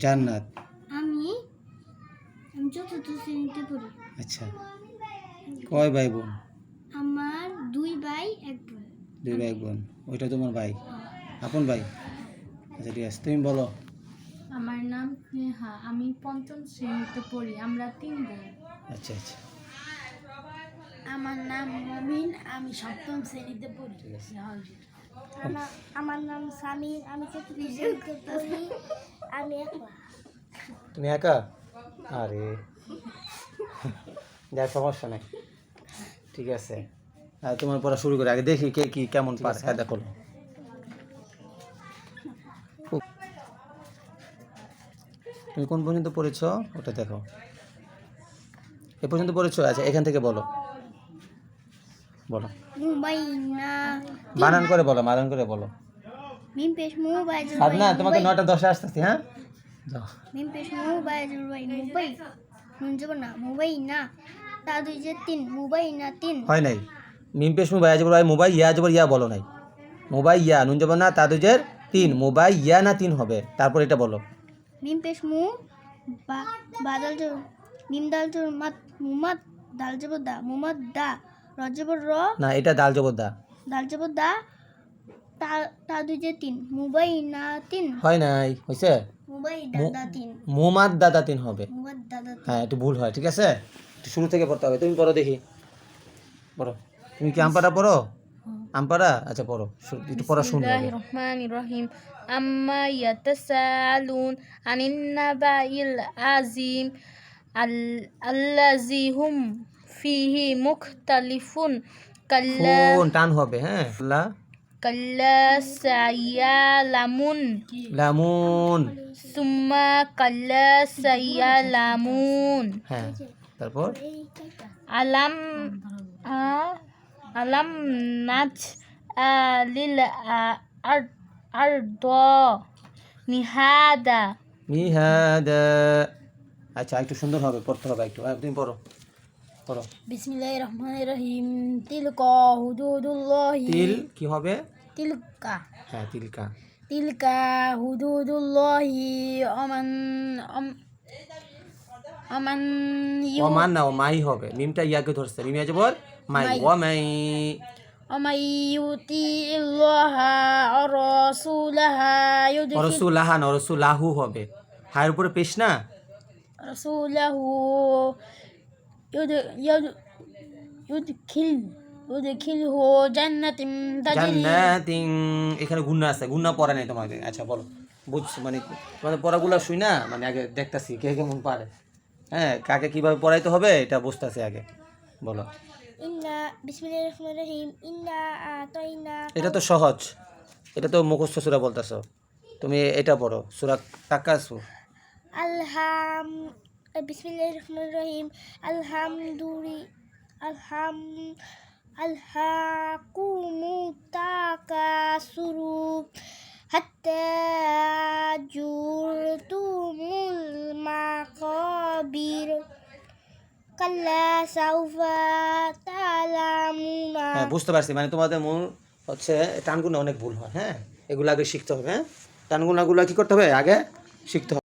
জান্নাত। আমি চতুর্থ শ্রেণীতে পড়ি। আচ্ছা, কয় ভাই বোন? আমার 2 ভাই 1 বোন। 2 ভাই 1 বোন। ওইটা তোমার ভাই, আপন ভাই? আচ্ছা ঠিক আছে, তুমি বলো। আমার নাম স্নেহা, আমি 5ম শ্রেণীতে পড়ি, আমরা 3 বোন। আচ্ছা আচ্ছা আমার নাম মমিন, আমি 7ম শ্রেণীতে পড়ি। ঠিক আছে। আমার নাম সামির, আমি 4th শ্রেণীতে পড়ি। আমি একলা। তুমি একা? আরে যা, সমস্যা নেই, ঠিক আছে। তোমার পড়া শুরু করে আগে দেখি কে কি কেমন পারে। হ্যাঁ দেখো, তুমি কোন পর্যন্ত পড়েছো ওটা দেখো। এ পর্যন্ত পড়েছো? আচ্ছা, এখান থেকে বলো বলো, মুবাইনা বানান করে বলো, বানান করে বলো। মিম পেশ মুবাই আর না, তোমাকে 9টা 10-এ আসতেছি। হ্যাঁ যাও। মিম পেশ মুবাই মুবাই নুন যাব না মুবাইনা তা 2 যে 3 মুবাইনা 3 হয় নাই। মিম পেশ মুবাই আজবর ভাই মোবাই ইয়া আজবর ইয়া বলো নাই। মোবাই ইয়া নুন যাব না তা 3 মোবাই ইয়া না 3 হবে। তারপর এটা বলো। মিম পেশ মু বাদল যাব মিম দাল যাব মাত মুমাত দাল যাব দা মুমাত দা র যাব র না, এটা দাল জবর দা। দাল যাব দা তা তা 2 যে 3 মুবাইনা 3 হয় নাই, হইছে? মুবাই দাদা 3 মুমাদ দাদা 3 হবে। মুমাত দাদা 3 হ্যাঁ, একটু ভুল হয়, ঠিক আছে। একটু শুরু থেকে পড়তে হবে। তুমি পড়ো দেখি, পড়ো। তুমি কি আমপারা পড়ো? আমপারা? আচ্ছা পড়ো, একটু পড়া শুনবো। বিসমিল্লাহিররহমানিররহিম। আম্মা ইয়াতাসালুন আনিন নাবাইল আযীম আল্লাযী হুম ফীহি মুখতালিফুন। কাল্লা ফোন টান হবে। হ্যাঁ, কাল্লা সায়ালামুন লামুন। সুম্মা কাল্লা সায়ালামুন। হ্যাঁ, তারপর আলাম আলাম নাজ লিল আরদ মিহাদা। মিহাদা। আচ্ছা, একটু সুন্দর হবে, পড়তে হবে একটু। তুমি পড়ো পড়ো। বিসমিল্লাহির রহমানির রহিম তিলকা হুদুদুল্লাহি তিল কি হবে? তিলকা হ্যাঁ, তিলকা। তিলকা হুদুদুল্লাহি আমান আমান ওমান না, ও মাই হবে। মিমটা ইয়াকে ধরছে, মিম আজবর মাই। ও মাই। আমাই ইউতি ইল্লাহা ওয়া রাসূলাহা রসুলাহা না, রসুলাহু হবে। হায়ের উপরে পেশ না। রাসূলাহু ইউদখিলহু জান্নাতিন তাজরি জান্নাতিন। এখানে গুন্না আছে, গুন্না পড়া নেই তোমাকে। আচ্ছা বলো, বুঝছো মানে তোমাদের পড়াগুলো শুই না, মানে আগে দেখতাছি কে কেমন পারে। হ্যাঁ, কাকে কিভাবে পড়াইতে হবে এটা বুঝতেছি আগে। বলো। ইন্না বিসমিল্লাহির রহমানির রহিম ইন্না আতাইনা এটা তো সহজ, এটা তো মুখস্থ সূরা বলতেছো। তুমি এটা পড়ো, সূরা তাকাসুর। আলহাম বিসমিল্লাহির রহমানির রহিম আলহাকুমুত তাকাসুরু হাত্তা জুরতুমুল মাকাবির কাল্লা সাউফা তা'লামুনা। হ্যাঁ, বুঝতে পারছি। মানে তোমাদের মূল হচ্ছে টানগুনা অনেক ভুল হয়। হ্যাঁ, এগুলো আগে শিখতে হবে। হ্যাঁ, টানগুনাগুলো কি করতে হবে? আগে শিখতে হবে।